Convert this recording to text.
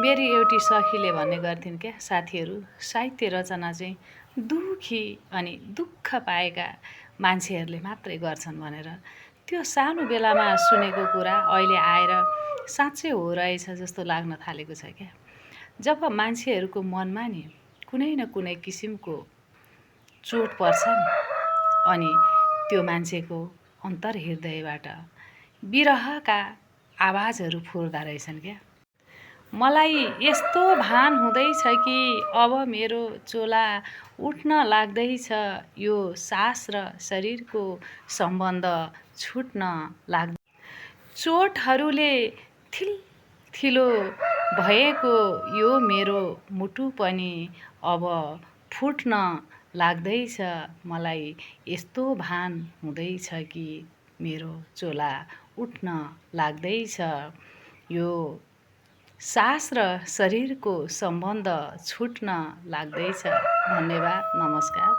मेरी एउटी सखीले भन्ने गर्थिन् क्या साथीहरू, साहित्य रचना चाहिँ दुखी अनि दुःख पाएका मान्छेहरूले मात्रै गर्छन् भनेर। त्यो सानो बेलामा सुनेको कुरा अहिले आएर साँच्चै हो रहेछ जस्तो लाग्न थालेको छ क्या। जब मान्छेहरूको मनमा नि कुनै न कुनै किसिमको चोट पर्छ नि, अनि त्यो मान्छेको अन्तर्हृदयबाट विरहका आवाजहरू फुर्दा रहेछन् क्या। मलाई यस्तो भान हुँदैछ कि अब मेरो चोला उठ्न लाग्दैछ, यो सास र शरीरको सम्बन्ध छुट्न चोटहरूले थिलो भएको यो मेरो मुटु पनि अब फुट्न लाग्दैछ। मलाई यस्तो भान हुँदैछ कि मेरो चोला उठ्न लाग्दैछ, यो सास र शरीरको सम्बन्ध छुट्न लाग्दैछ। धन्यवाद, नमस्कार।